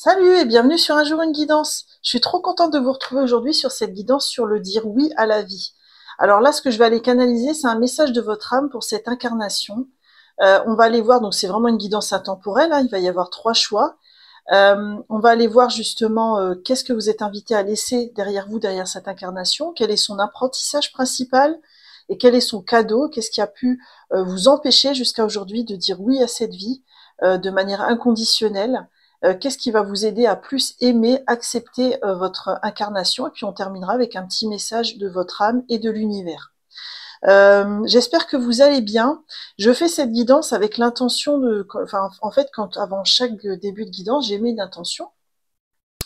Salut et bienvenue sur Un jour une guidance. Je suis trop contente de vous retrouver aujourd'hui sur cette guidance sur le dire oui à la vie. Alors là, ce que je vais aller canaliser, c'est un message de votre âme pour cette incarnation. On va aller voir, donc c'est vraiment une guidance intemporelle, hein, il va y avoir 3 choix. On va aller voir justement qu'est-ce que vous êtes invité à laisser derrière vous, derrière cette incarnation, quel est son apprentissage principal et quel est son cadeau, qu'est-ce qui a pu vous empêcher jusqu'à aujourd'hui de dire oui à cette vie de manière inconditionnelle. Qu'est-ce qui va vous aider à plus aimer, accepter votre incarnation, et puis on terminera avec un petit message de votre âme et de l'univers. J'espère que vous allez bien. Je fais cette guidance avec l'intention de, enfin, en fait, quand avant chaque début de guidance, j'ai mis une intention.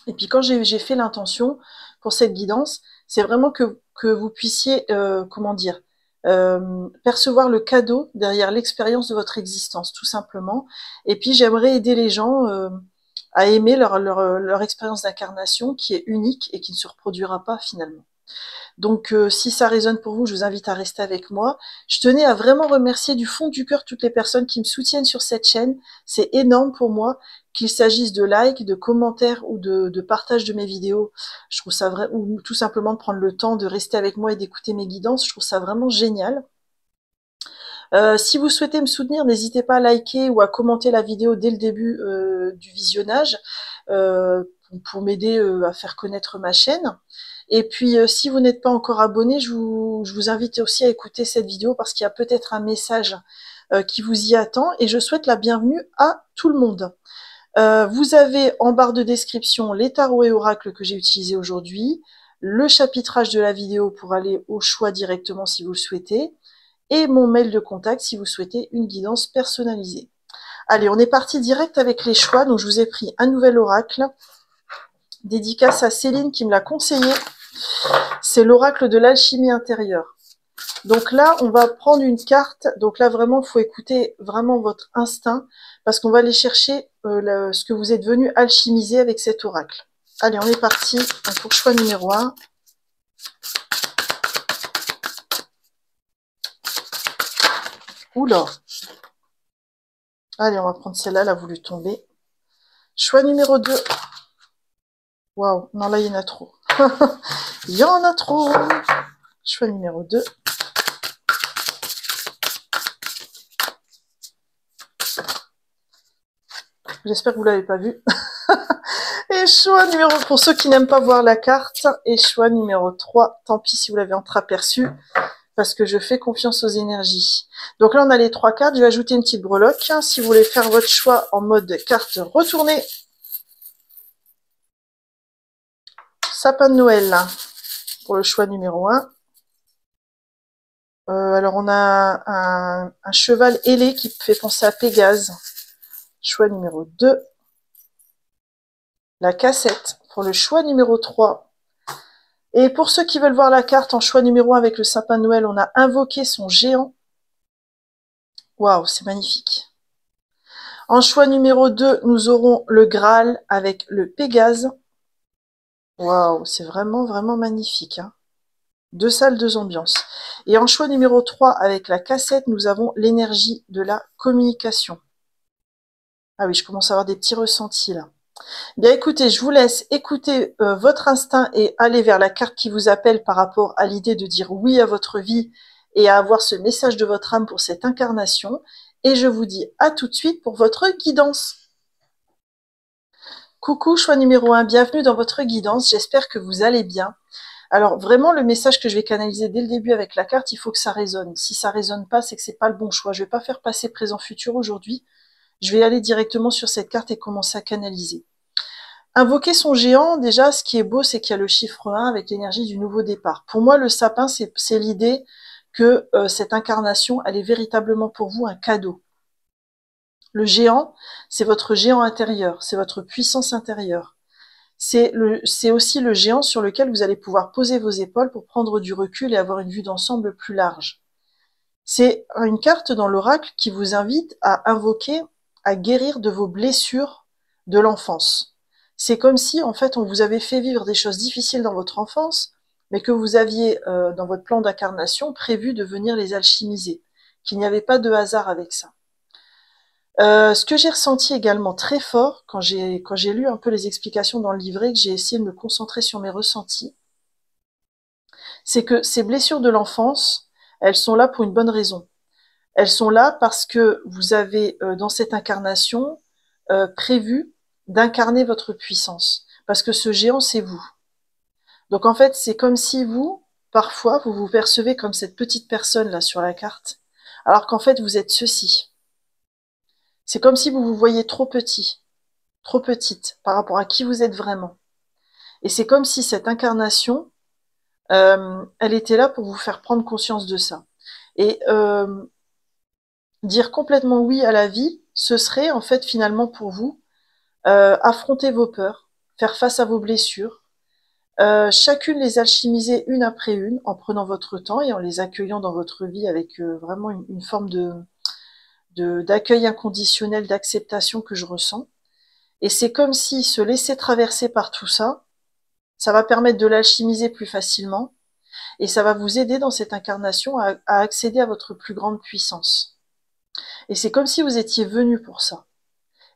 Et puis quand j'ai fait l'intention pour cette guidance, c'est vraiment que vous puissiez, comment dire, percevoir le cadeau derrière l'expérience de votre existence, tout simplement. Et puis j'aimerais aider les gens à aimer leur expérience d'incarnation qui est unique et qui ne se reproduira pas finalement. Donc si ça résonne pour vous, je vous invite à rester avec moi. Je tenais à vraiment remercier du fond du cœur toutes les personnes qui me soutiennent sur cette chaîne. C'est énorme pour moi, qu'il s'agisse de likes, de commentaires ou de partage de mes vidéos. Je trouve ça vrai, ou tout simplement de prendre le temps de rester avec moi et d'écouter mes guidances. Je trouve ça vraiment génial. Si vous souhaitez me soutenir, n'hésitez pas à liker ou à commenter la vidéo dès le début du visionnage pour m'aider à faire connaître ma chaîne. Et puis, si vous n'êtes pas encore abonné, je vous invite aussi à écouter cette vidéo parce qu'il y a peut-être un message qui vous y attend. Et je souhaite la bienvenue à tout le monde. Vous avez en barre de description les tarots et oracles que j'ai utilisés aujourd'hui, le chapitrage de la vidéo pour aller au choix directement si vous le souhaitez, et mon mail de contact si vous souhaitez une guidance personnalisée. Allez, on est parti direct avec les choix. Donc, je vous ai pris un nouvel oracle. Dédicace à Céline qui me l'a conseillé. C'est l'oracle de l'alchimie intérieure. Donc là, on va prendre une carte. Donc là, vraiment, il faut écouter vraiment votre instinct parce qu'on va aller chercher ce que vous êtes venu alchimiser avec cet oracle. Allez, on est parti pour choix numéro 1. Oula. Allez, on va prendre celle-là, elle a voulu tomber. Choix numéro 2. Waouh, non, là, il y en a trop. Il y en a trop. Choix numéro 2. J'espère que vous l'avez pas vu. Et choix numéro, pour ceux qui n'aiment pas voir la carte, et choix numéro 3. Tant pis si vous l'avez entreaperçu, parce que je fais confiance aux énergies. Donc là, on a les 3 cartes. Je vais ajouter une petite breloque. Si vous voulez faire votre choix en mode carte retournée. Sapin de Noël, là, pour le choix numéro 1. Alors, on a un cheval ailé qui fait penser à Pégase. Choix numéro 2. La cassette pour le choix numéro 3. Et pour ceux qui veulent voir la carte en choix numéro 1 avec le sapin de Noël, on a invoqué son géant. Waouh, c'est magnifique. En choix numéro 2, nous aurons le Graal avec le Pégase. Waouh, c'est vraiment, vraiment magnifique. Hein. 2 salles, 2 ambiances. Et en choix numéro 3, avec la cassette, nous avons l'énergie de la communication. Ah oui, je commence à avoir des petits ressentis là. Bien écoutez, je vous laisse écouter votre instinct et aller vers la carte qui vous appelle par rapport à l'idée de dire oui à votre vie et à avoir ce message de votre âme pour cette incarnation. Et je vous dis à tout de suite pour votre guidance. Coucou, choix numéro 1, bienvenue dans votre guidance, j'espère que vous allez bien. Alors vraiment, le message que je vais canaliser dès le début avec la carte, il faut que ça résonne. Si ça résonne pas, c'est que c'est pas le bon choix. Je vais pas faire passé, présent, futur aujourd'hui. Je vais aller directement sur cette carte et commencer à canaliser. Invoquer son géant, déjà, ce qui est beau, c'est qu'il y a le chiffre 1 avec l'énergie du nouveau départ. Pour moi, le sapin, c'est l'idée que cette incarnation, elle est véritablement pour vous un cadeau. Le géant, c'est votre géant intérieur, c'est votre puissance intérieure. C'est aussi le géant sur lequel vous allez pouvoir poser vos épaules pour prendre du recul et avoir une vue d'ensemble plus large. C'est une carte dans l'oracle qui vous invite à invoquer, à guérir de vos blessures de l'enfance. C'est comme si, en fait, on vous avait fait vivre des choses difficiles dans votre enfance, mais que vous aviez, dans votre plan d'incarnation, prévu de venir les alchimiser, qu'il n'y avait pas de hasard avec ça. Ce que j'ai ressenti également très fort quand j'ai lu un peu les explications dans le livret, que j'ai essayé de me concentrer sur mes ressentis, c'est que ces blessures de l'enfance, elles sont là pour une bonne raison. Elles sont là parce que vous avez, dans cette incarnation, prévu d'incarner votre puissance. Parce que ce géant, c'est vous. Donc en fait, c'est comme si vous, parfois, vous vous percevez comme cette petite personne là sur la carte, alors qu'en fait, vous êtes ceci. C'est comme si vous vous voyez trop petit, trop petite par rapport à qui vous êtes vraiment. Et c'est comme si cette incarnation, elle était là pour vous faire prendre conscience de ça. Et dire complètement oui à la vie, ce serait en fait finalement pour vous affronter vos peurs, faire face à vos blessures, chacune les alchimiser une après une en prenant votre temps et en les accueillant dans votre vie avec vraiment une forme d'accueil inconditionnel, d'acceptation que je ressens. Et c'est comme si se laisser traverser par tout ça, ça va permettre de l'alchimiser plus facilement et ça va vous aider dans cette incarnation à accéder à votre plus grande puissance. Et c'est comme si vous étiez venu pour ça.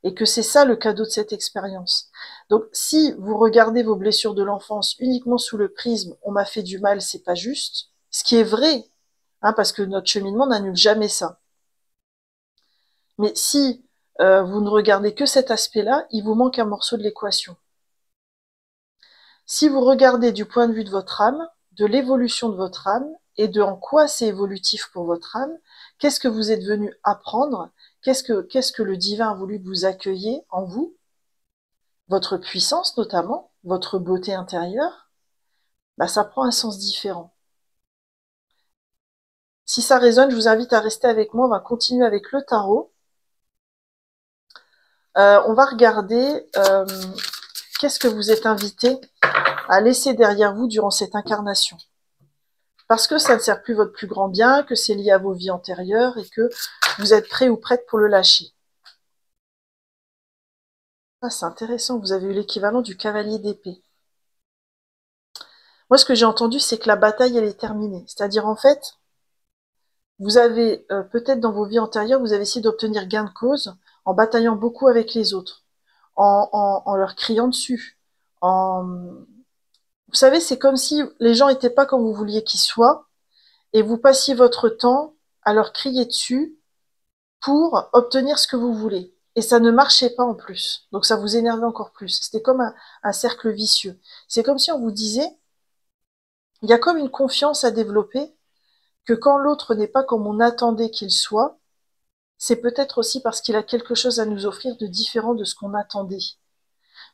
Et que c'est ça le cadeau de cette expérience. Donc, si vous regardez vos blessures de l'enfance uniquement sous le prisme « on m'a fait du mal, c'est pas juste », ce qui est vrai, hein, parce que notre cheminement n'annule jamais ça. Mais si vous ne regardez que cet aspect-là, il vous manque un morceau de l'équation. Si vous regardez du point de vue de votre âme, de l'évolution de votre âme, et de en quoi c'est évolutif pour votre âme, qu'est-ce que vous êtes venu apprendre, qu'est-ce que le divin a voulu que vous accueilliez en vous, votre puissance notamment, votre beauté intérieure, bah, ça prend un sens différent. Si ça résonne, je vous invite à rester avec moi, on va continuer avec le tarot. On va regarder qu'est-ce que vous êtes invité à laisser derrière vous durant cette incarnation. Parce que ça ne sert plus votre plus grand bien, que c'est lié à vos vies antérieures et que vous êtes prêt ou prête pour le lâcher. Ah, c'est intéressant, vous avez eu l'équivalent du cavalier d'épée. Moi, ce que j'ai entendu, c'est que la bataille, elle est terminée. C'est-à-dire, en fait, vous avez, peut-être dans vos vies antérieures, vous avez essayé d'obtenir gain de cause en bataillant beaucoup avec les autres, en leur criant dessus. Vous savez, c'est comme si les gens n'étaient pas comme vous vouliez qu'ils soient, et vous passiez votre temps à leur crier dessus pour obtenir ce que vous voulez. Et ça ne marchait pas en plus. Donc ça vous énervait encore plus. C'était comme un cercle vicieux. C'est comme si on vous disait, il y a comme une confiance à développer, que quand l'autre n'est pas comme on attendait qu'il soit, c'est peut-être aussi parce qu'il a quelque chose à nous offrir de différent de ce qu'on attendait.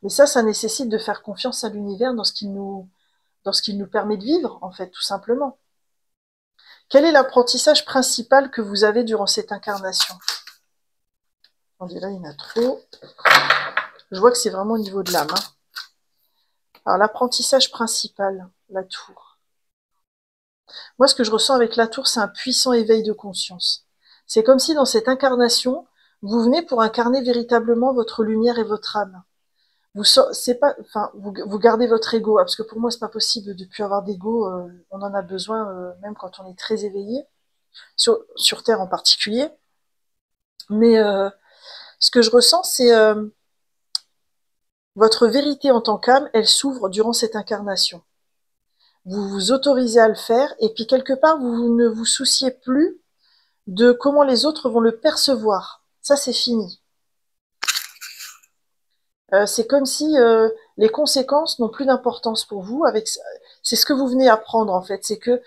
Mais ça nécessite de faire confiance à l'univers dans ce qu'il nous permet de vivre, en fait, tout simplement. Quel est l'apprentissage principal que vous avez durant cette incarnation? Attendez, là, il y en a trop. Je vois que c'est vraiment au niveau de l'âme. Alors, l'apprentissage principal, la tour. Moi, ce que je ressens avec la tour, c'est un puissant éveil de conscience. C'est comme si dans cette incarnation, vous venez pour incarner véritablement votre lumière et votre âme. Vous gardez votre ego, parce que pour moi, c'est pas possible de plus avoir d'ego. On en a besoin, même quand on est très éveillé, sur Terre en particulier. Mais ce que je ressens, c'est votre vérité en tant qu'âme, elle s'ouvre durant cette incarnation. Vous vous autorisez à le faire, et puis quelque part, vous ne vous souciez plus de comment les autres vont le percevoir. Ça, c'est fini. C'est comme si les conséquences n'ont plus d'importance pour vous. C'est ce que vous venez apprendre en fait. C'est que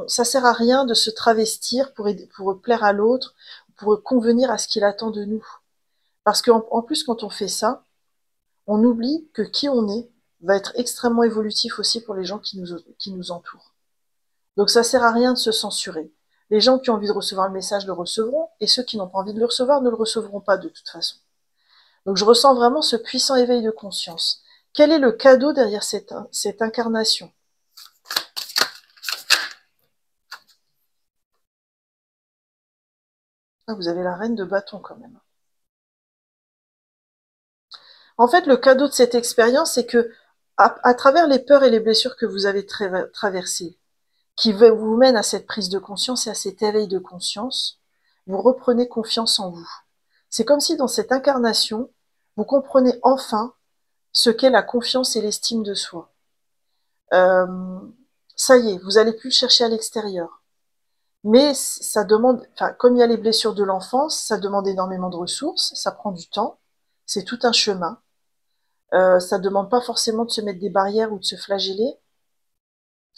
ça sert à rien de se travestir pour plaire à l'autre, pour convenir à ce qu'il attend de nous. Parce qu'en plus, quand on fait ça, on oublie que qui on est va être extrêmement évolutif aussi pour les gens qui nous entourent. Donc ça sert à rien de se censurer. Les gens qui ont envie de recevoir le message le recevront, et ceux qui n'ont pas envie de le recevoir ne le recevront pas de toute façon. Donc je ressens vraiment ce puissant éveil de conscience. Quel est le cadeau derrière cette incarnation? Ah, vous avez la reine de bâton quand même. En fait, le cadeau de cette expérience, c'est que à travers les peurs et les blessures que vous avez traversées, qui vous mènent à cette prise de conscience et à cet éveil de conscience, vous reprenez confiance en vous. C'est comme si dans cette incarnation, vous comprenez enfin ce qu'est la confiance et l'estime de soi. Ça y est, vous allez plus le chercher à l'extérieur. Mais ça demande, enfin, comme il y a les blessures de l'enfance, ça demande énormément de ressources, ça prend du temps, c'est tout un chemin. Ça demande pas forcément de se mettre des barrières ou de se flageller,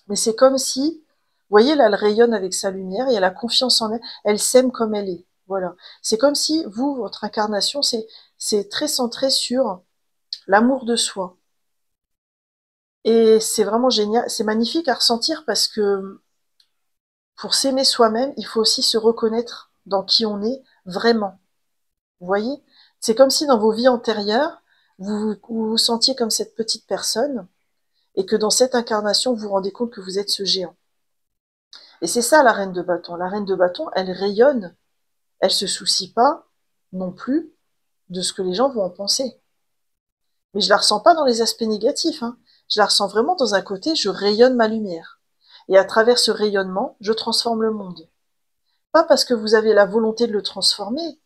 mais c'est comme si, vous voyez là, elle rayonne avec sa lumière et elle a confiance en elle, elle s'aime comme elle est. Voilà. C'est comme si vous, votre incarnation, c'est très centré sur l'amour de soi. Et c'est vraiment génial, c'est magnifique à ressentir parce que pour s'aimer soi-même, il faut aussi se reconnaître dans qui on est vraiment. Vous voyez? C'est comme si dans vos vies antérieures, vous vous sentiez comme cette petite personne et que dans cette incarnation, vous vous rendez compte que vous êtes ce géant. Et c'est ça la reine de bâton. La reine de bâton, elle rayonne, elle se soucie pas non plus de ce que les gens vont en penser. Mais je la ressens pas dans les aspects négatifs, hein. Je la ressens vraiment dans un côté, je rayonne ma lumière. Et à travers ce rayonnement, je transforme le monde. Pas parce que vous avez la volonté de le transformer,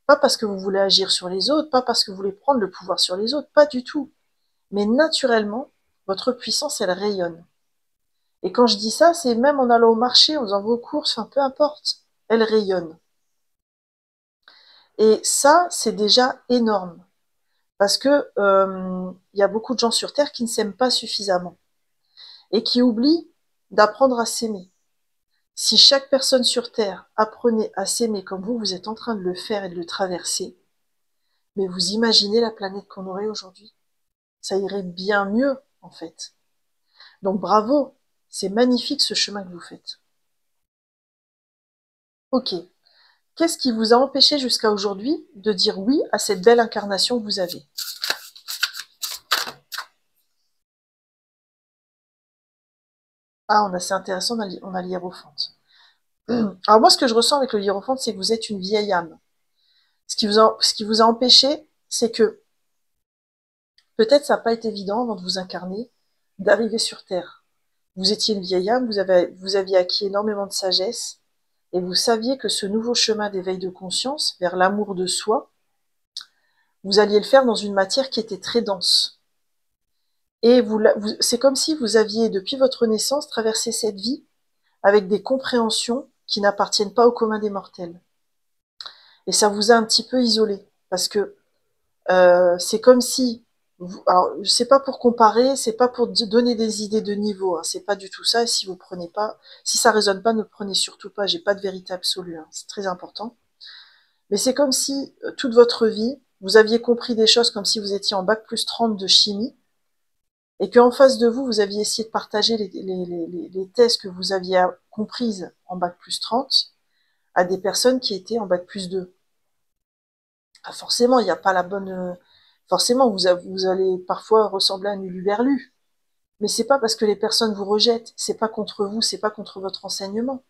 pas parce que vous voulez agir sur les autres, pas parce que vous voulez prendre le pouvoir sur les autres, pas du tout. Mais naturellement, votre puissance, elle rayonne. Et quand je dis ça, c'est même en allant au marché, en faisant vos courses, enfin peu importe, elle rayonne. Et ça, c'est déjà énorme. Parce que y a beaucoup de gens sur Terre qui ne s'aiment pas suffisamment et qui oublient d'apprendre à s'aimer. Si chaque personne sur Terre apprenait à s'aimer comme vous êtes en train de le faire et de le traverser, mais vous imaginez la planète qu'on aurait aujourd'hui? Ça irait bien mieux, en fait. Donc bravo, c'est magnifique ce chemin que vous faites. Ok, qu'est-ce qui vous a empêché jusqu'à aujourd'hui de dire oui à cette belle incarnation que vous avez? Ah, c'est intéressant, on a l'hiérophante. Alors moi, ce que je ressens avec le hiérophante, c'est que vous êtes une vieille âme. Ce qui vous a empêché, c'est que peut-être ça n'a pas été évident avant de vous incarner, d'arriver sur Terre. Vous étiez une vieille âme, vous aviez acquis énormément de sagesse, et vous saviez que ce nouveau chemin d'éveil de conscience vers l'amour de soi, vous alliez le faire dans une matière qui était très dense. Et c'est comme si vous aviez, depuis votre naissance, traversé cette vie avec des compréhensions qui n'appartiennent pas au commun des mortels. Et ça vous a un petit peu isolé, parce que c'est comme si, alors c'est pas pour comparer, c'est pas pour donner des idées de niveau, hein, c'est pas du tout ça. Et si vous prenez pas, si ça résonne pas, ne prenez surtout pas. J'ai pas de vérité absolue, hein, c'est très important. Mais c'est comme si toute votre vie, vous aviez compris des choses comme si vous étiez en bac+30 de chimie et qu'en face de vous, vous aviez essayé de partager les thèses que vous aviez comprises en bac+30 à des personnes qui étaient en bac+2. Ah, forcément, il n'y a pas la bonne. Forcément, vous allez parfois ressembler à un uluberlu. Mais c'est pas parce que les personnes vous rejettent, c'est pas contre vous, c'est pas contre votre enseignement.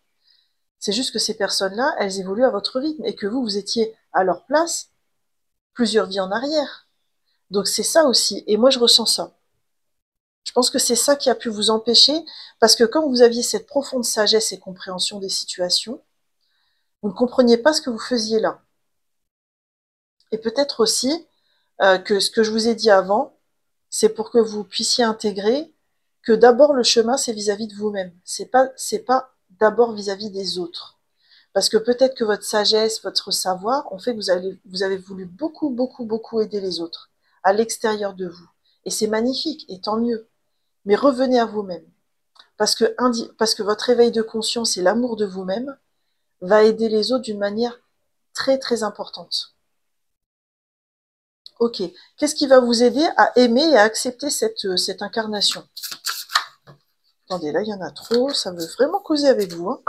C'est juste que ces personnes-là, elles évoluent à votre rythme et que vous étiez à leur place plusieurs vies en arrière. Donc c'est ça aussi. Et moi, je ressens ça. Je pense que c'est ça qui a pu vous empêcher, parce que comme vous aviez cette profonde sagesse et compréhension des situations, vous ne compreniez pas ce que vous faisiez là. Et peut-être aussi que ce que je vous ai dit avant, c'est pour que vous puissiez intégrer que d'abord le chemin, c'est vis-à-vis de vous-même. C'est pas d'abord vis-à-vis des autres. Parce que peut-être que votre sagesse, votre savoir ont fait que vous avez voulu beaucoup, beaucoup, beaucoup aider les autres à l'extérieur de vous. Et c'est magnifique, et tant mieux. Mais revenez à vous-même. Parce que votre éveil de conscience et l'amour de vous-même va aider les autres d'une manière très, très importante. Ok. Qu'est-ce qui va vous aider à aimer et à accepter cette incarnation? Attendez, là, il y en a trop. Ça veut vraiment causer avec vous, hein.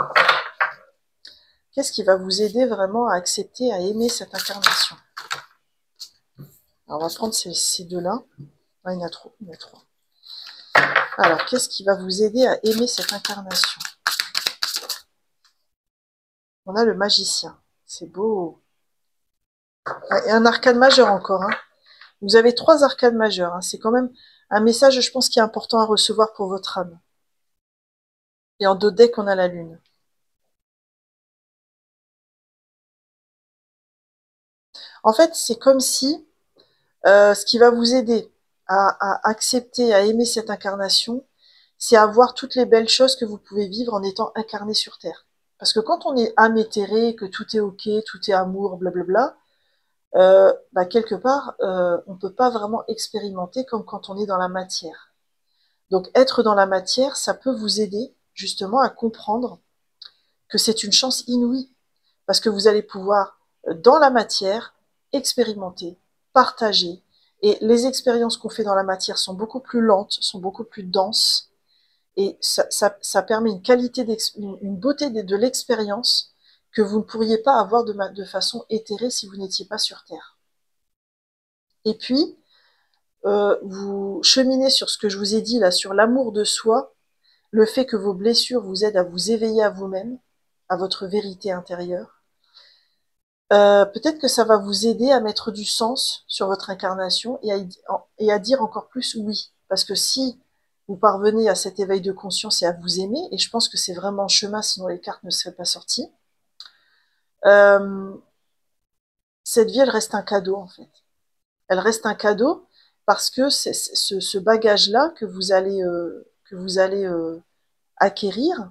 Qu'est-ce qui va vous aider vraiment à accepter, à aimer cette incarnation? Alors, on va prendre ces deux-là. Ah, il y en a trop, il y en a trop. Alors, qu'est-ce qui va vous aider à aimer cette incarnation? On a le magicien. C'est beau. Ah, et un arcane majeur encore, hein. Vous avez 3 arcanes majeures, hein. C'est quand même un message, je pense, qui est important à recevoir pour votre âme. Et en 2 decks, on a la lune. En fait, c'est comme si ce qui va vous aider à accepter, à aimer cette incarnation, c'est à voir toutes les belles choses que vous pouvez vivre en étant incarné sur Terre. Parce que quand on est âme éthérée, que tout est ok, tout est amour, blablabla, bah quelque part, on peut pas vraiment expérimenter comme quand on est dans la matière. Donc être dans la matière, ça peut vous aider justement à comprendre que c'est une chance inouïe, parce que vous allez pouvoir, dans la matière, expérimenter, partager. Et les expériences qu'on fait dans la matière sont beaucoup plus lentes, sont beaucoup plus denses, et ça permet une qualité, une beauté de l'expérience que vous ne pourriez pas avoir de façon éthérée si vous n'étiez pas sur Terre. Et puis, vous cheminez sur ce que je vous ai dit là, sur l'amour de soi, le fait que vos blessures vous aident à vous éveiller à vous-même, à votre vérité intérieure. Peut-être que ça va vous aider à mettre du sens sur votre incarnation et à dire encore plus oui. Parce que si vous parvenez à cet éveil de conscience et à vous aimer, et je pense que c'est vraiment un chemin, sinon les cartes ne seraient pas sorties, cette vie, elle reste un cadeau en fait. Elle reste un cadeau parce que ce bagage-là que vous allez acquérir,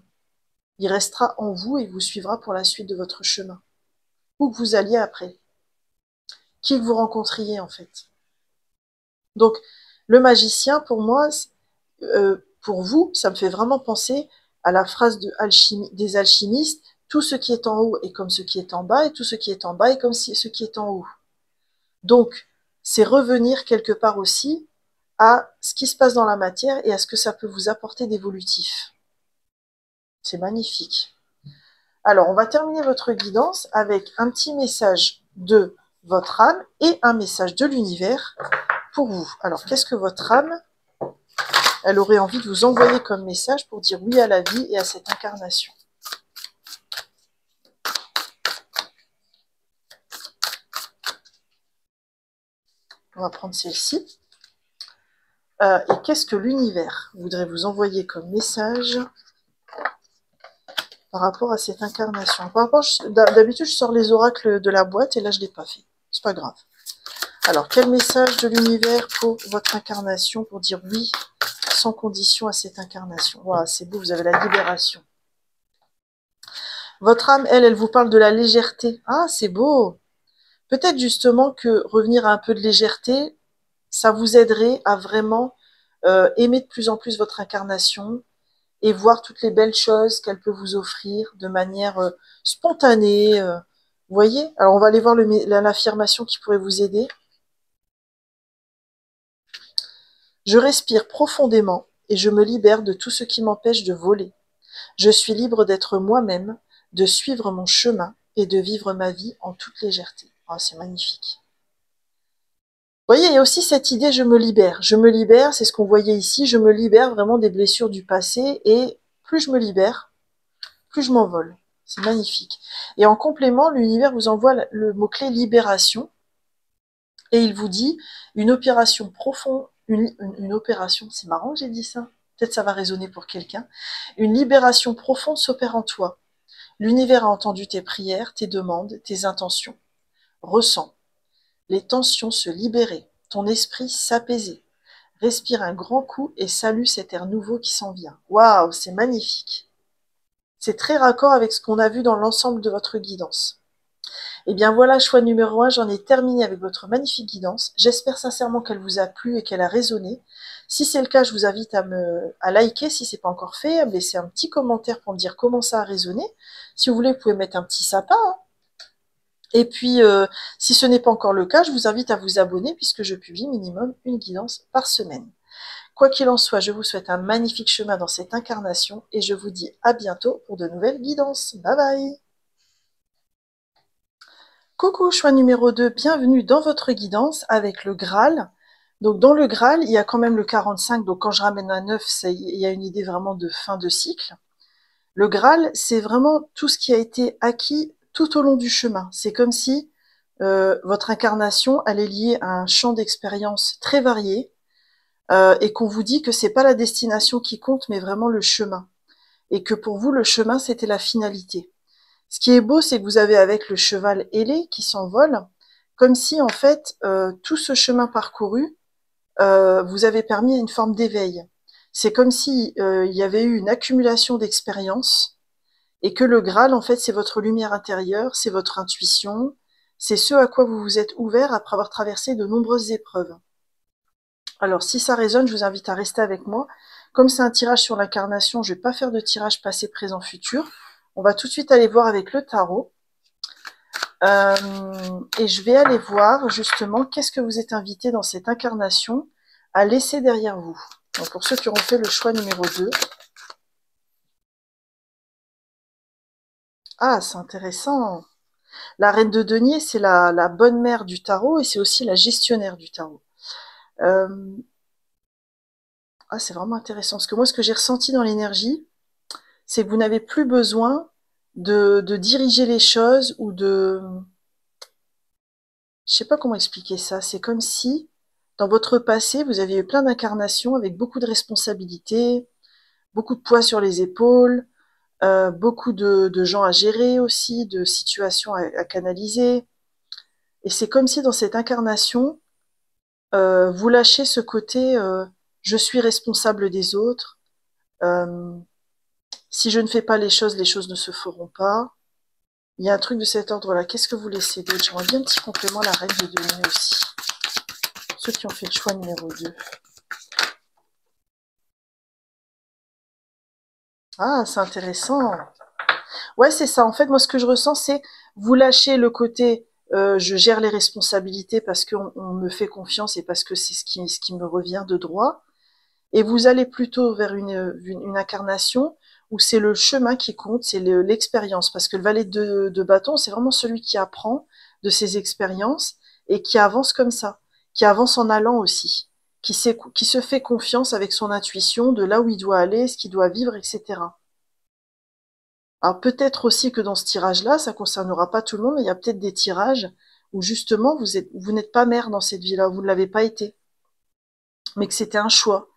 il restera en vous et vous suivra pour la suite de votre chemin. Où que vous alliez après. Qui que vous rencontriez en fait. Donc, le magicien, pour moi, pour vous, ça me fait vraiment penser à la phrase des alchimistes, tout ce qui est en haut est comme ce qui est en bas, et tout ce qui est en bas est comme ce qui est en haut. Donc, c'est revenir quelque part aussi à ce qui se passe dans la matière et à ce que ça peut vous apporter d'évolutif. C'est magnifique. Alors, on va terminer votre guidance avec un petit message de votre âme et un message de l'univers pour vous. Alors, qu'est-ce que votre âme, elle aurait envie de vous envoyer comme message pour dire oui à la vie et à cette incarnation? On va prendre celle-ci. Et qu'est-ce que l'univers voudrait vous envoyer comme message par rapport à cette incarnation? D'habitude, je sors les oracles de la boîte et là, je ne l'ai pas fait. C'est pas grave. Alors, quel message de l'univers pour votre incarnation pour dire oui sans condition à cette incarnation? Wow, c'est beau, vous avez la libération. Votre âme, elle vous parle de la légèreté. Ah, c'est beau. Peut-être justement que revenir à un peu de légèreté, ça vous aiderait à vraiment aimer de plus en plus votre incarnation et voir toutes les belles choses qu'elle peut vous offrir de manière spontanée. Vous voyez? Alors, on va aller voir l'affirmation qui pourrait vous aider. Je respire profondément et je me libère de tout ce qui m'empêche de voler. Je suis libre d'être moi-même, de suivre mon chemin et de vivre ma vie en toute légèreté. Oh, c'est magnifique. Vous voyez, il y a aussi cette idée je me libère. Je me libère, c'est ce qu'on voyait ici, je me libère vraiment des blessures du passé et plus je me libère, plus je m'envole. C'est magnifique. Et en complément, l'univers vous envoie le mot-clé libération et il vous dit une opération profonde, une opération, c'est marrant que j'ai dit ça, peut-être ça va résonner pour quelqu'un, une libération profonde s'opère en toi. L'univers a entendu tes prières, tes demandes, tes intentions. Ressens les tensions se libérer, ton esprit s'apaiser. Respire un grand coup et salue cet air nouveau qui s'en vient. Waouh, c'est magnifique. C'est très raccord avec ce qu'on a vu dans l'ensemble de votre guidance. Et bien voilà, choix numéro 1, j'en ai terminé avec votre magnifique guidance. J'espère sincèrement qu'elle vous a plu et qu'elle a résonné. Si c'est le cas, je vous invite à liker si ce n'est pas encore fait, à me laisser un petit commentaire pour me dire comment ça a résonné. Si vous voulez, vous pouvez mettre un petit sapin. Et puis, si ce n'est pas encore le cas, je vous invite à vous abonner puisque je publie minimum une guidance par semaine. Quoi qu'il en soit, je vous souhaite un magnifique chemin dans cette incarnation et je vous dis à bientôt pour de nouvelles guidances. Bye bye! Coucou, choix numéro 2, bienvenue dans votre guidance avec le Graal. Donc dans le Graal, il y a quand même le 45, donc quand je ramène un 9, il y a une idée vraiment de fin de cycle. Le Graal, c'est vraiment tout ce qui a été acquis tout au long du chemin. C'est comme si votre incarnation, elle est liée à un champ d'expérience très varié et qu'on vous dit que c'est pas la destination qui compte, mais vraiment le chemin. Et que pour vous, le chemin, c'était la finalité. Ce qui est beau, c'est que vous avez avec le cheval ailé qui s'envole, comme si en fait tout ce chemin parcouru vous avez permis une forme d'éveil. C'est comme si il y avait eu une accumulation d'expériences et que le Graal, en fait, c'est votre lumière intérieure, c'est votre intuition, c'est ce à quoi vous vous êtes ouvert après avoir traversé de nombreuses épreuves. Alors, si ça résonne, je vous invite à rester avec moi. Comme c'est un tirage sur l'incarnation, je ne vais pas faire de tirage passé, présent, futur. On va tout de suite aller voir avec le tarot. Et je vais aller voir justement qu'est-ce que vous êtes invité dans cette incarnation à laisser derrière vous. Donc pour ceux qui auront fait le choix numéro 2. Ah, c'est intéressant. La reine de denier, c'est la bonne mère du tarot et c'est aussi la gestionnaire du tarot. Ah, c'est vraiment intéressant. Parce que moi, ce que j'ai ressenti dans l'énergie, c'est que vous n'avez plus besoin de diriger les choses ou de... Je sais pas comment expliquer ça. C'est comme si, dans votre passé, vous aviez eu plein d'incarnations avec beaucoup de responsabilités, beaucoup de poids sur les épaules, beaucoup de gens à gérer aussi, de situations à canaliser. Et c'est comme si dans cette incarnation, vous lâchez ce côté je suis responsable des autres. euh, Si je ne fais pas les choses ne se feront pas. Il y a un truc de cet ordre-là. Qu'est-ce que vous laissez d'autre? J'aimerais bien un petit complément, la reine de denier aussi. Ceux qui ont fait le choix numéro 2. Ah, c'est intéressant. Ouais, c'est ça. En fait, moi, ce que je ressens, c'est vous lâchez le côté je gère les responsabilités parce qu'on me fait confiance et parce que c'est ce qui me revient de droit. Et vous allez plutôt vers une incarnation où c'est le chemin qui compte, c'est l'expérience. Parce que le valet de bâton, c'est vraiment celui qui apprend de ses expériences et qui avance comme ça, qui avance en allant aussi, qui se fait confiance avec son intuition de là où il doit aller, ce qu'il doit vivre, etc. Alors peut-être aussi que dans ce tirage-là, ça concernera pas tout le monde, mais il y a peut-être des tirages où justement vous n'êtes pas mère dans cette vie-là, vous ne l'avez pas été, mais que c'était un choix.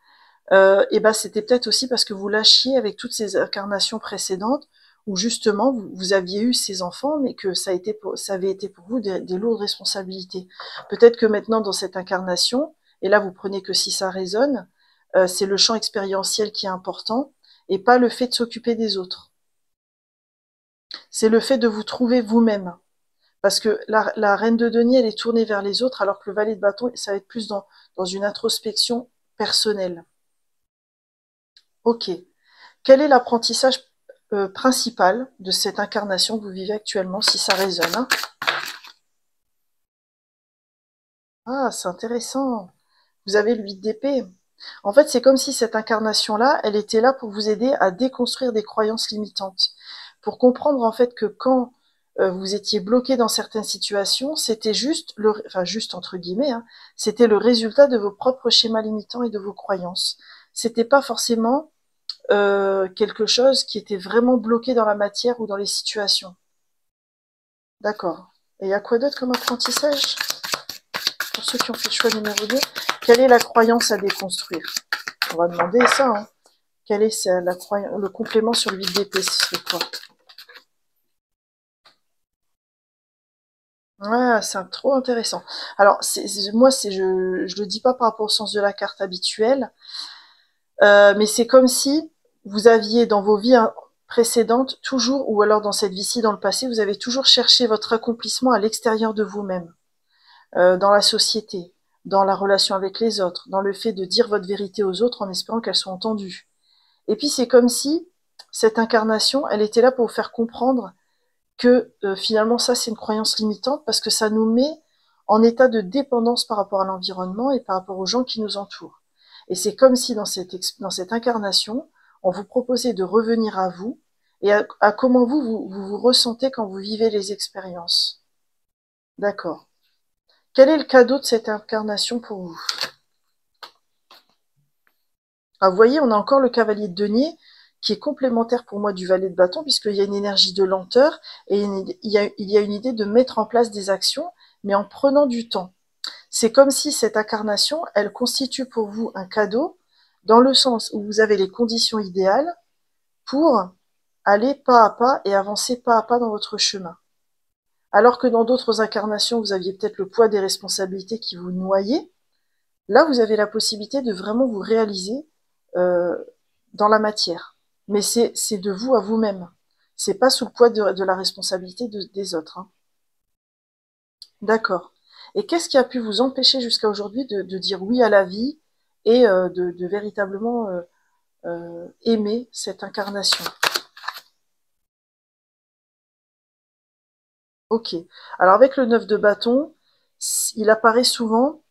Et ben c'était peut-être aussi parce que vous lâchiez avec toutes ces incarnations précédentes où justement vous aviez eu ces enfants, mais que ça avait été pour vous des lourdes responsabilités. Peut-être que maintenant dans cette incarnation, et là vous prenez que si ça résonne, c'est le champ expérientiel qui est important et pas le fait de s'occuper des autres. C'est le fait de vous trouver vous-même. Parce que la reine de denier, elle est tournée vers les autres, alors que le valet de bâton, ça va être plus dans une introspection personnelle. Ok. Quel est l'apprentissage principal de cette incarnation que vous vivez actuellement, si ça résonne, hein? Ah, c'est intéressant. Vous avez le 8 d'épée. En fait, c'est comme si cette incarnation-là, elle était là pour vous aider à déconstruire des croyances limitantes. Pour comprendre en fait que quand vous étiez bloqué dans certaines situations, c'était juste enfin juste entre guillemets, hein, c'était le résultat de vos propres schémas limitants et de vos croyances. C'était pas forcément quelque chose qui était vraiment bloqué dans la matière ou dans les situations. D'accord. Et il y a quoi d'autre comme apprentissage? Pour ceux qui ont fait le choix numéro 2, quelle est la croyance à déconstruire? On va demander ça, hein. Quel est le complément sur le 8 d'épée, ce serait quoi? Ah, c'est trop intéressant. Alors, moi, je le dis pas par rapport au sens de la carte habituelle, mais c'est comme si vous aviez dans vos vies précédentes toujours, ou alors dans cette vie-ci, dans le passé, vous avez toujours cherché votre accomplissement à l'extérieur de vous-même, dans la société, dans la relation avec les autres, dans le fait de dire votre vérité aux autres en espérant qu'elles soient entendues. Et puis c'est comme si cette incarnation, elle était là pour vous faire comprendre que finalement ça c'est une croyance limitante parce que ça nous met en état de dépendance par rapport à l'environnement et par rapport aux gens qui nous entourent. Et c'est comme si dans cette incarnation, on vous proposait de revenir à vous et à comment vous ressentez quand vous vivez les expériences. D'accord. Quel est le cadeau de cette incarnation pour vous? Ah, vous voyez, on a encore le cavalier de denier qui est complémentaire pour moi du valet de bâton puisqu'il y a une énergie de lenteur et il y a une idée de mettre en place des actions mais en prenant du temps. C'est comme si cette incarnation, elle constitue pour vous un cadeau dans le sens où vous avez les conditions idéales pour aller pas à pas et avancer pas à pas dans votre chemin. Alors que dans d'autres incarnations, vous aviez peut-être le poids des responsabilités qui vous noyaient. Là, vous avez la possibilité de vraiment vous réaliser euh, dans la matière. Mais c'est de vous à vous-même. C'est pas sous le poids de la responsabilité des autres. Hein. D'accord. Et qu'est-ce qui a pu vous empêcher jusqu'à aujourd'hui de dire oui à la vie et de véritablement aimer cette incarnation? Ok. Alors avec le 9 de bâton, il apparaît souvent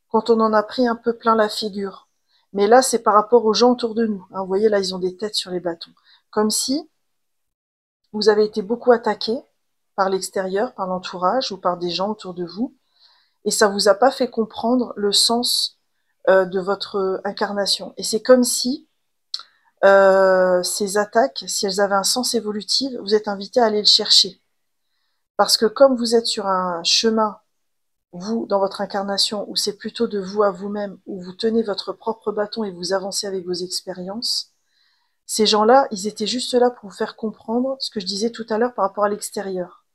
quand on en a pris un peu plein la figure. Mais là, c'est par rapport aux gens autour de nous. Hein, vous voyez, là, ils ont des têtes sur les bâtons. Comme si vous avez été beaucoup attaqué par l'extérieur, par l'entourage ou par des gens autour de vous, et ça vous a pas fait comprendre le sens de votre incarnation. Et c'est comme si ces attaques, si elles avaient un sens évolutif, vous êtes invité à aller le chercher. Parce que comme vous êtes sur un chemin, vous, dans votre incarnation, où c'est plutôt de vous à vous-même, où vous tenez votre propre bâton et vous avancez avec vos expériences, ces gens-là, ils étaient juste là pour vous faire comprendre ce que je disais tout à l'heure par rapport à l'extérieur,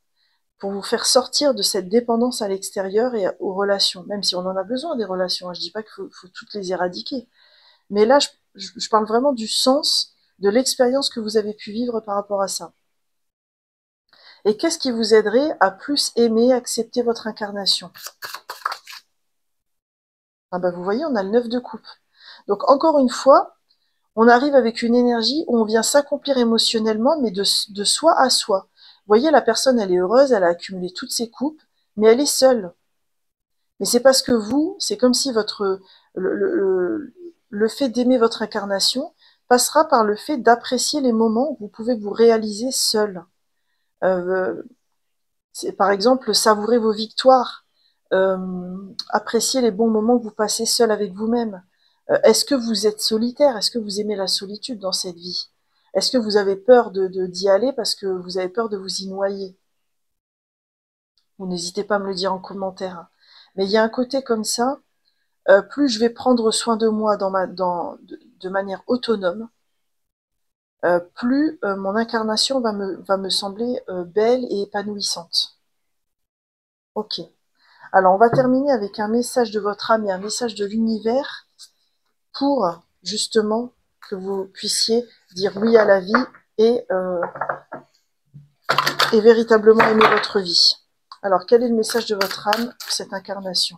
pour vous faire sortir de cette dépendance à l'extérieur et aux relations, même si on en a besoin des relations, hein, je dis pas qu'il faut toutes les éradiquer, mais là, je parle vraiment du sens de l'expérience que vous avez pu vivre par rapport à ça. Et qu'est-ce qui vous aiderait à plus aimer, accepter votre incarnation? Ah bah vous voyez, on a le 9 de coupe. Donc encore une fois, on arrive avec une énergie où on vient s'accomplir émotionnellement, mais de soi à soi. Vous voyez, la personne, elle est heureuse, elle a accumulé toutes ses coupes, mais elle est seule. Mais c'est parce que vous, c'est comme si le, le, le fait d'aimer votre incarnation passera par le fait d'apprécier les moments où vous pouvez vous réaliser seul. Euh, c'est par exemple savourer vos victoires, apprécier les bons moments que vous passez seul avec vous-même. Est-ce que vous êtes solitaire? Est-ce que vous aimez la solitude dans cette vie? Est-ce que vous avez peur d'y aller parce que vous avez peur de vous y noyer? Vous n'hésitez pas à me le dire en commentaire. Hein. Mais il y a un côté comme ça, plus je vais prendre soin de moi de manière autonome, plus mon incarnation va me sembler belle et épanouissante. Ok. Alors, on va terminer avec un message de votre âme et un message de l'univers pour justement que vous puissiez dire oui à la vie et, euh, et véritablement aimer votre vie. Alors, quel est le message de votre âme pour cette incarnation?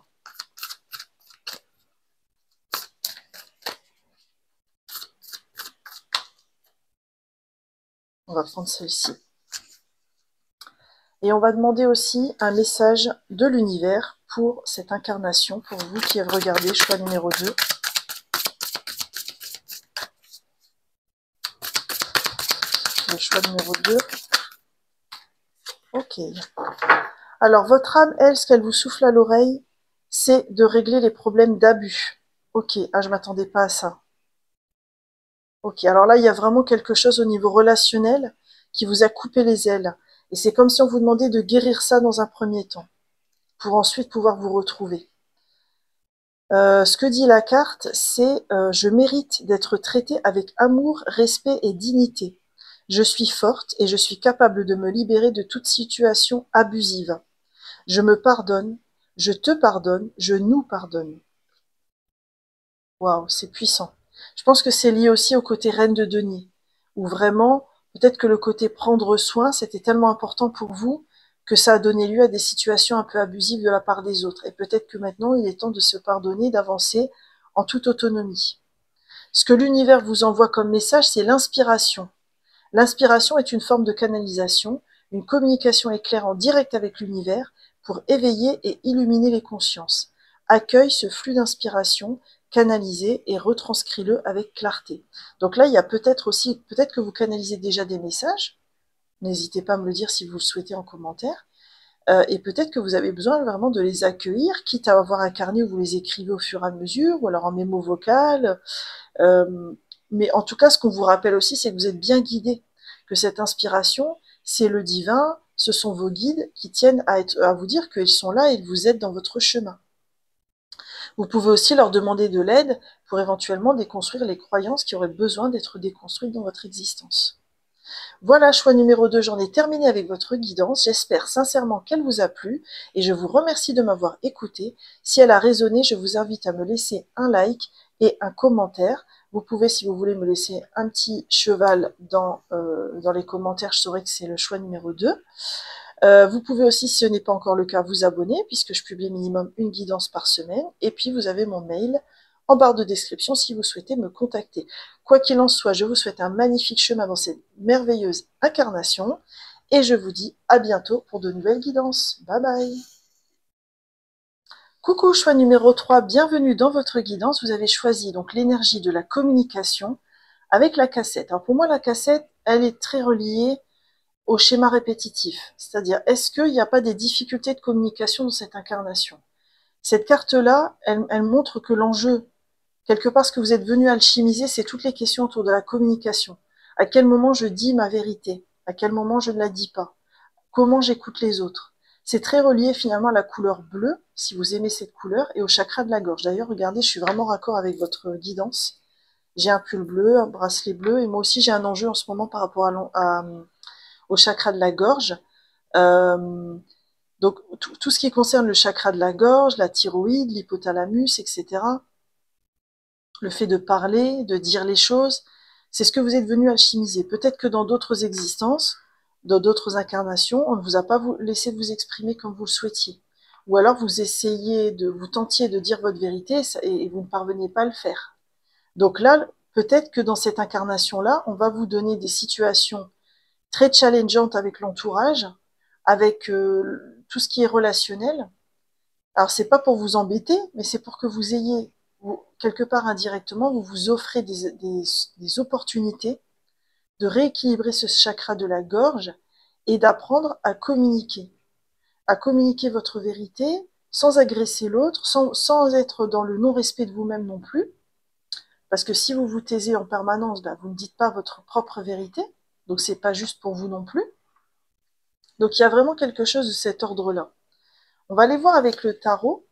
On va prendre celle-ci. Et on va demander aussi un message de l'univers pour cette incarnation, pour vous qui avez regardé, choix numéro 2. Le choix numéro 2. Ok. Alors, votre âme, elle, ce qu'elle vous souffle à l'oreille, c'est de régler les problèmes d'abus. Ok, ah, je m'attendais pas à ça. Ok, alors là, il y a vraiment quelque chose au niveau relationnel qui vous a coupé les ailes. Et c'est comme si on vous demandait de guérir ça dans un premier temps, pour ensuite pouvoir vous retrouver. Ce que dit la carte, c'est je mérite d'être traitée avec amour, respect et dignité. Je suis forte et je suis capable de me libérer de toute situation abusive. Je me pardonne, je te pardonne, je nous pardonne. Waouh, c'est puissant. Je pense que c'est lié aussi au côté reine de denier, où vraiment, peut-être que le côté prendre soin, c'était tellement important pour vous que ça a donné lieu à des situations un peu abusives de la part des autres. Et peut-être que maintenant, il est temps de se pardonner, d'avancer en toute autonomie. Ce que l'univers vous envoie comme message, c'est l'inspiration. L'inspiration est une forme de canalisation, une communication éclair en direct avec l'univers pour éveiller et illuminer les consciences. Accueille ce flux d'inspiration, canalisé et retranscris-le avec clarté. Donc là, il y a peut-être aussi, peut-être que vous canalisez déjà des messages, n'hésitez pas à me le dire si vous le souhaitez en commentaire, et peut-être que vous avez besoin vraiment de les accueillir, quitte à avoir un carnet où vous les écrivez au fur et à mesure, ou alors en mémo vocal, euh, mais en tout cas, ce qu'on vous rappelle aussi, c'est que vous êtes bien guidé, que cette inspiration, c'est le divin, ce sont vos guides qui tiennent à vous dire qu'ils sont là et vous aident dans votre chemin. Vous pouvez aussi leur demander de l'aide pour éventuellement déconstruire les croyances qui auraient besoin d'être déconstruites dans votre existence. Voilà, choix numéro 2, j'en ai terminé avec votre guidance. J'espère sincèrement qu'elle vous a plu et je vous remercie de m'avoir écouté. Si elle a résonné, je vous invite à me laisser un like et un commentaire. Vous pouvez, si vous voulez, me laisser un petit cheval dans les commentaires, je saurai que c'est le choix numéro 2. Vous pouvez aussi, si ce n'est pas encore le cas, vous abonner, puisque je publie minimum une guidance par semaine. Et puis, vous avez mon mail en barre de description si vous souhaitez me contacter. Quoi qu'il en soit, je vous souhaite un magnifique chemin dans cette merveilleuse incarnation. Et je vous dis à bientôt pour de nouvelles guidances. Bye bye. Coucou, choix numéro 3, bienvenue dans votre guidance. Vous avez choisi donc l'énergie de la communication avec la cassette. Alors pour moi, la cassette, elle est très reliée au schéma répétitif. C'est-à-dire, est-ce qu'il n'y a pas des difficultés de communication dans cette incarnation? Cette carte-là, elle montre que l'enjeu, quelque part, ce que vous êtes venu alchimiser, c'est toutes les questions autour de la communication. À quel moment je dis ma vérité? À quel moment je ne la dis pas? Comment j'écoute les autres? C'est très relié finalement à la couleur bleue, si vous aimez cette couleur, et au chakra de la gorge. D'ailleurs, regardez, je suis vraiment raccord avec votre guidance. J'ai un pull bleu, un bracelet bleu, et moi aussi j'ai un enjeu en ce moment par rapport au chakra de la gorge. Euh, donc tout ce qui concerne le chakra de la gorge, la thyroïde, l'hypothalamus, etc., le fait de parler, de dire les choses, c'est ce que vous êtes venu alchimiser. Peut-être que dans d'autres existences, dans d'autres incarnations, on ne vous a pas laissé vous exprimer comme vous le souhaitiez. Ou alors vous tentiez de dire votre vérité et vous ne parveniez pas à le faire. Donc là, peut-être que dans cette incarnation-là, on va vous donner des situations très challengeantes avec l'entourage, avec tout ce qui est relationnel. Alors c'est pas pour vous embêter, mais c'est pour que vous ayez, quelque part indirectement, vous vous offrez des opportunités de rééquilibrer ce chakra de la gorge et d'apprendre à communiquer votre vérité sans agresser l'autre, sans être dans le non-respect de vous-même non plus, parce que si vous vous taisez en permanence, ben, vous ne dites pas votre propre vérité, donc c'est pas juste pour vous non plus. Donc il y a vraiment quelque chose de cet ordre-là. On va aller voir avec le tarot.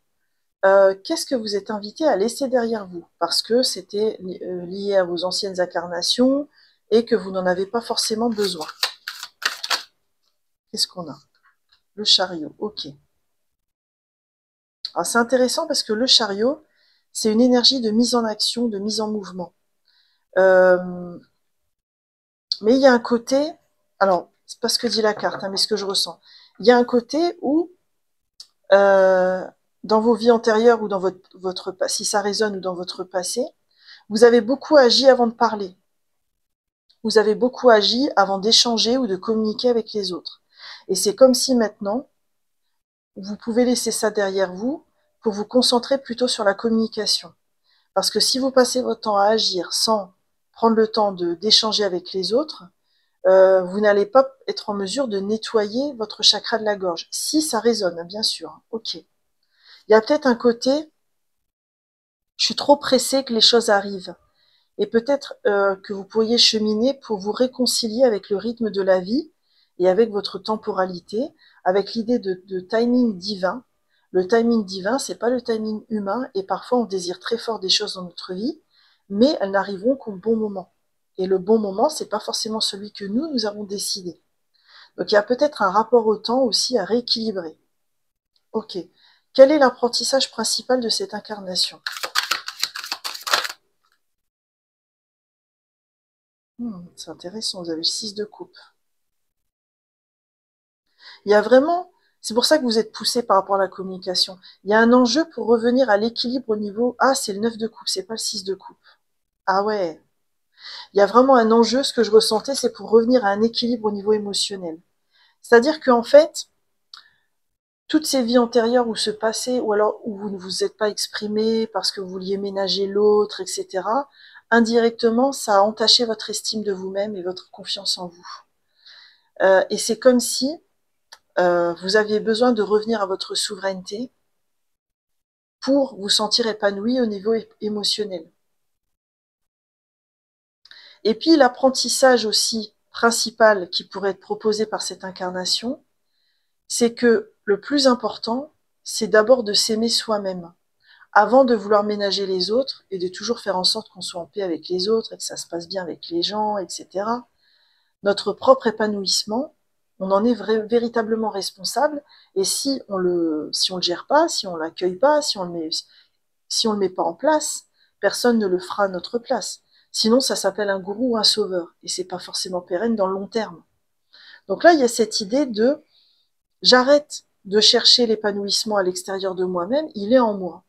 Qu'est-ce que vous êtes invité à laisser derrière vous? Parce que c'était lié à vos anciennes incarnations et que vous n'en avez pas forcément besoin. Qu'est-ce qu'on a? Le chariot, ok. Alors c'est intéressant parce que le chariot, c'est une énergie de mise en action, de mise en mouvement. Euh, mais il y a un côté, alors c'est pas ce que dit la carte, hein, mais ce que je ressens. Il y a un côté où euh, dans vos vies antérieures ou dans votre si ça résonne ou dans votre passé, vous avez beaucoup agi avant de parler. Vous avez beaucoup agi avant d'échanger ou de communiquer avec les autres. Et c'est comme si maintenant, vous pouvez laisser ça derrière vous pour vous concentrer plutôt sur la communication. Parce que si vous passez votre temps à agir sans prendre le temps d'échanger avec les autres, vous n'allez pas être en mesure de nettoyer votre chakra de la gorge. Si ça résonne, bien sûr. Ok. Il y a peut-être un côté, je suis trop pressée que les choses arrivent. Et peut-être que vous pourriez cheminer pour vous réconcilier avec le rythme de la vie et avec votre temporalité, avec l'idée de timing divin. Le timing divin, c'est pas le timing humain, et parfois on désire très fort des choses dans notre vie, mais elles n'arriveront qu'au bon moment. Et le bon moment, c'est pas forcément celui que nous avons décidé. Donc il y a peut-être un rapport au temps aussi à rééquilibrer. Ok. Quel est l'apprentissage principal de cette incarnation? C'est intéressant, vous avez le 6 de coupe. Il y a vraiment, c'est pour ça que vous êtes poussé par rapport à la communication. Il y a un enjeu pour revenir à l'équilibre au niveau, ah, c'est le 9 de coupe, c'est pas le 6 de coupe. Ah ouais. Il y a vraiment un enjeu, ce que je ressentais, c'est pour revenir à un équilibre au niveau émotionnel. C'est-à-dire qu'en fait, toutes ces vies antérieures où ce passé, ou alors où vous ne vous êtes pas exprimé parce que vous vouliez ménager l'autre, etc., indirectement, ça a entaché votre estime de vous-même et votre confiance en vous. Et c'est comme si vous aviez besoin de revenir à votre souveraineté pour vous sentir épanoui au niveau émotionnel. Et puis l'apprentissage aussi principal qui pourrait être proposé par cette incarnation, c'est que le plus important, c'est d'abord de s'aimer soi-même, avant de vouloir ménager les autres et de toujours faire en sorte qu'on soit en paix avec les autres et que ça se passe bien avec les gens, etc. notre propre épanouissement, on en est véritablement responsable. Et si on le gère pas, si on l'accueille pas, si on le met pas en place, personne ne le fera à notre place. Sinon, ça s'appelle un gourou ou un sauveur. Et c'est pas forcément pérenne dans le long terme. Donc là, il y a cette idée de j'arrête de chercher l'épanouissement à l'extérieur de moi-même, il est en moi.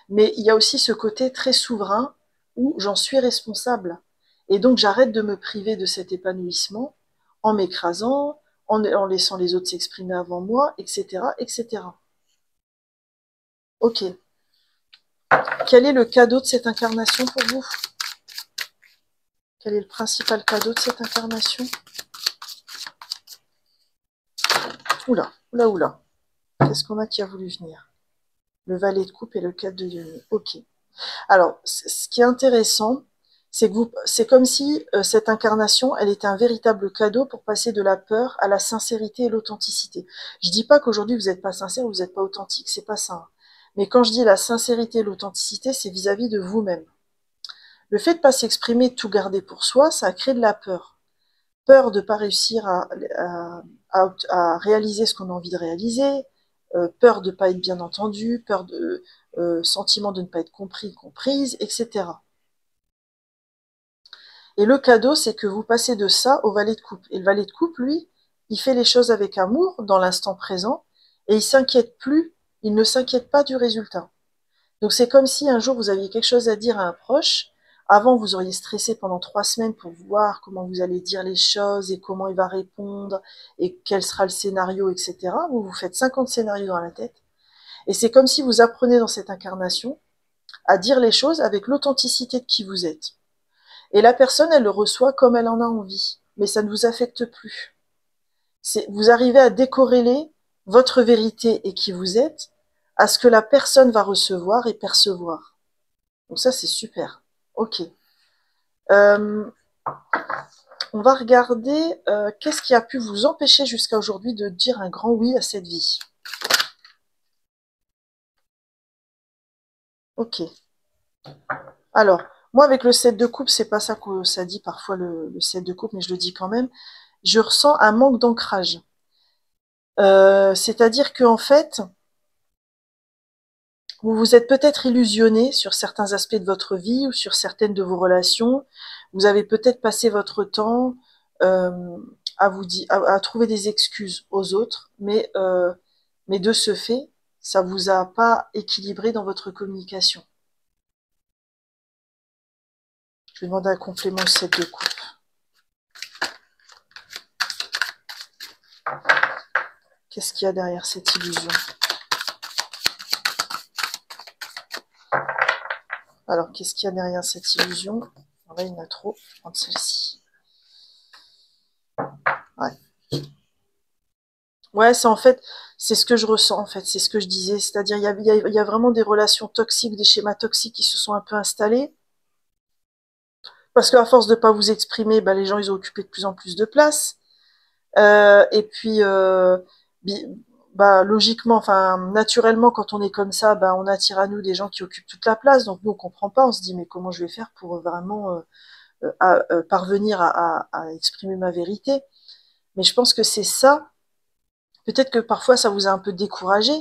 Mais il y a aussi ce côté très souverain où j'en suis responsable. Et donc j'arrête de me priver de cet épanouissement en m'écrasant, en laissant les autres s'exprimer avant moi, etc., etc. Ok. Quel est le cadeau de cette incarnation pour vous? Quel est le principal cadeau de cette incarnation? Oula, oula, oula. Qu'est-ce qu'on a qui a voulu venir? Le valet de coupe et le 4 de denier. Ok. Alors, ce qui est intéressant, c'est comme si cette incarnation, elle était un véritable cadeau pour passer de la peur à la sincérité et l'authenticité. Je dis pas qu'aujourd'hui vous n'êtes pas sincère, vous n'êtes pas authentique, c'est pas ça. Hein. Mais quand je dis la sincérité et l'authenticité, c'est vis-à-vis de vous-même. Le fait de pas s'exprimer, de tout garder pour soi, ça a créé de la peur. Peur de pas réussir à réaliser ce qu'on a envie de réaliser, peur de pas être bien entendu, peur de sentiment de ne pas être compris, comprise, etc. Et le cadeau, c'est que vous passez de ça au valet de coupe. Et le valet de coupe, lui, il fait les choses avec amour, dans l'instant présent, et il s'inquiète plus, il ne s'inquiète pas du résultat. Donc c'est comme si un jour vous aviez quelque chose à dire à un proche, avant vous auriez stressé pendant 3 semaines pour voir comment vous allez dire les choses et comment il va répondre et quel sera le scénario, etc. Vous vous faites 50 scénarios dans la tête. Et c'est comme si vous apprenez dans cette incarnation à dire les choses avec l'authenticité de qui vous êtes. Et la personne, elle le reçoit comme elle en a envie. Mais ça ne vous affecte plus. Vous arrivez à décorréler votre vérité et qui vous êtes à ce que la personne va recevoir et percevoir. Donc ça, c'est super. Ok. Euh, on va regarder qu'est-ce qui a pu vous empêcher jusqu'à aujourd'hui de dire un grand oui à cette vie. Ok. Alors, moi, avec le 7 de coupe, c'est pas ça que ça dit parfois le 7 de coupe, mais je le dis quand même. Je ressens un manque d'ancrage. C'est-à-dire que en fait, vous vous êtes peut-être illusionné sur certains aspects de votre vie ou sur certaines de vos relations. Vous avez peut-être passé votre temps euh, à trouver des excuses aux autres, mais de ce fait, ça vous a pas équilibré dans votre communication. Je vais demander un complément 7 de coupe. Qu'est-ce qu'il y a derrière cette illusion? Alors, qu'est-ce qu'il y a derrière cette illusion? Là, il y en a trop. Je vais prendre celle-ci. Ouais. Ouais, c'est en fait, c'est ce que je ressens, en fait, c'est ce que je disais. C'est-à-dire, il y a vraiment des relations toxiques, des schémas toxiques qui se sont un peu installés. Parce qu'à force de pas vous exprimer, bah, les gens, ils ont occupé de plus en plus de place. Et puis, bi- bah, logiquement, enfin, naturellement, quand on est comme ça, bah, on attire à nous des gens qui occupent toute la place. Donc, nous, on comprend pas. On se dit, mais comment je vais faire pour vraiment parvenir à exprimer ma vérité? Mais je pense que c'est ça. Peut-être que parfois ça vous a un peu découragé,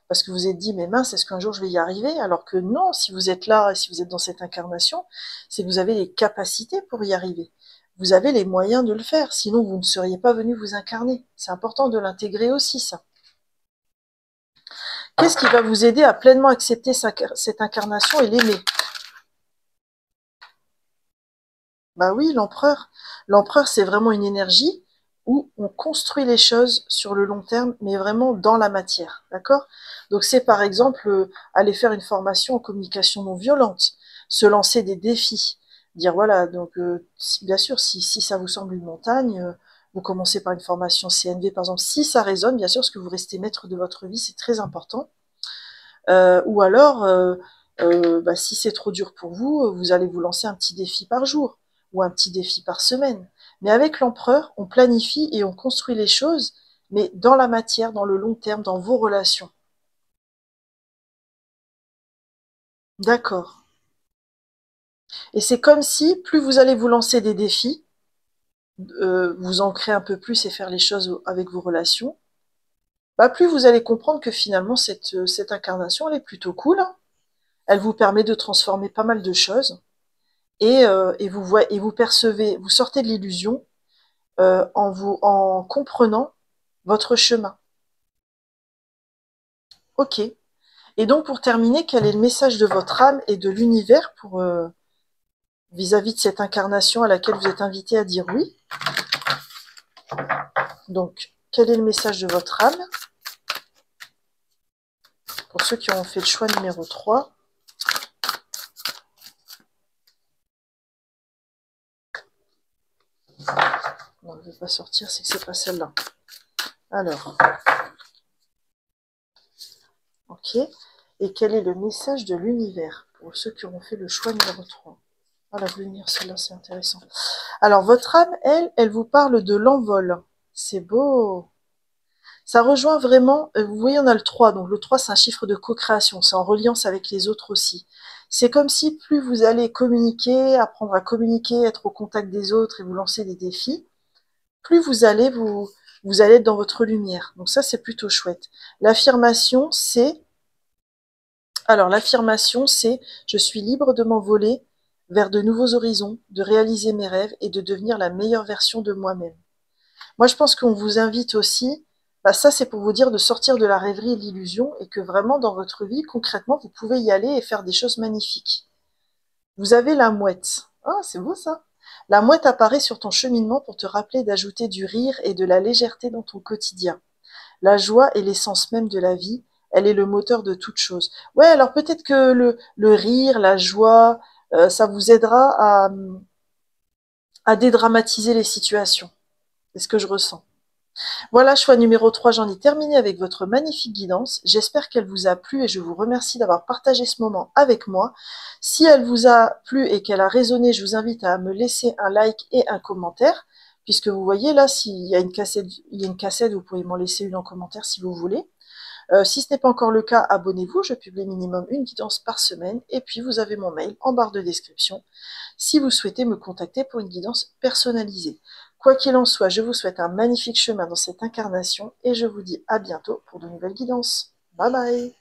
parce que vous vous êtes dit, mais mince, est-ce qu'un jour je vais y arriver? Alors que non, si vous êtes là, si vous êtes dans cette incarnation, c'est que vous avez les capacités pour y arriver. Vous avez les moyens de le faire, sinon vous ne seriez pas venu vous incarner. C'est important de l'intégrer aussi, ça. Qu'est-ce qui va vous aider à pleinement accepter cette incarnation et l'aimer? Bah oui, l'empereur. L'empereur, c'est vraiment une énergie où on construit les choses sur le long terme, mais vraiment dans la matière, d'accord? Donc c'est par exemple aller faire une formation en communication non violente, se lancer des défis, dire voilà, donc bien sûr, si ça vous semble une montagne, vous commencez par une formation CNV par exemple, si ça résonne, bien sûr, parce que vous restez maître de votre vie, c'est très important. Ou alors, bah, si c'est trop dur pour vous, vous allez vous lancer un petit défi par jour ou un petit défi par semaine. Mais avec l'empereur, on planifie et on construit les choses, mais dans la matière, dans le long terme, dans vos relations. D'accord. Et c'est comme si plus vous allez vous lancer des défis, vous ancrer un peu plus et faire les choses avec vos relations, bah, plus vous allez comprendre que finalement cette incarnation, elle est plutôt cool, hein. Elle vous permet de transformer pas mal de choses et vous percevez, vous sortez de l'illusion en comprenant votre chemin. Ok. Et donc pour terminer, quel est le message de votre âme et de l'univers pour vis-à-vis de cette incarnation à laquelle vous êtes invité à dire oui? Donc, quel est le message de votre âme? Pour ceux qui ont fait le choix numéro 3. Non, elle ne veut pas sortir, c'est que c'est pas celle-là. Alors, ok. Et quel est le message de l'univers pour ceux qui auront fait le choix numéro 3? Ah, la venir, celle-là, c'est intéressant. Alors, votre âme, elle vous parle de l'envol. C'est beau. Ça rejoint vraiment, vous voyez, on a le 3. Donc, le 3, c'est un chiffre de co-création. C'est en reliance avec les autres aussi. C'est comme si plus vous allez communiquer, apprendre à communiquer, être au contact des autres et vous lancer des défis, plus vous allez être dans votre lumière. Donc ça, c'est plutôt chouette. L'affirmation, c'est je suis libre de m'envoler vers de nouveaux horizons, de réaliser mes rêves et de devenir la meilleure version de moi-même. Moi, je pense qu'on vous invite aussi, bah ça, c'est pour vous dire de sortir de la rêverie et de l'illusion et que vraiment, dans votre vie, concrètement, vous pouvez y aller et faire des choses magnifiques. Vous avez la mouette. Ah, c'est beau ça. La mouette apparaît sur ton cheminement pour te rappeler d'ajouter du rire et de la légèreté dans ton quotidien. La joie est l'essence même de la vie, elle est le moteur de toute chose. Ouais, alors peut-être que le rire, la joie, ça vous aidera à dédramatiser les situations. C'est ce que je ressens. Voilà, choix numéro 3, j'en ai terminé avec votre magnifique guidance. J'espère qu'elle vous a plu et je vous remercie d'avoir partagé ce moment avec moi. Si elle vous a plu et qu'elle a résonné, je vous invite à me laisser un like et un commentaire, puisque vous voyez là, s'il y a une cassette, vous pouvez m'en laisser une en commentaire si vous voulez. Si ce n'est pas encore le cas, abonnez-vous, je publie minimum une guidance par semaine, et puis vous avez mon mail en barre de description si vous souhaitez me contacter pour une guidance personnalisée. Quoi qu'il en soit, je vous souhaite un magnifique chemin dans cette incarnation, et je vous dis à bientôt pour de nouvelles guidances. Bye bye!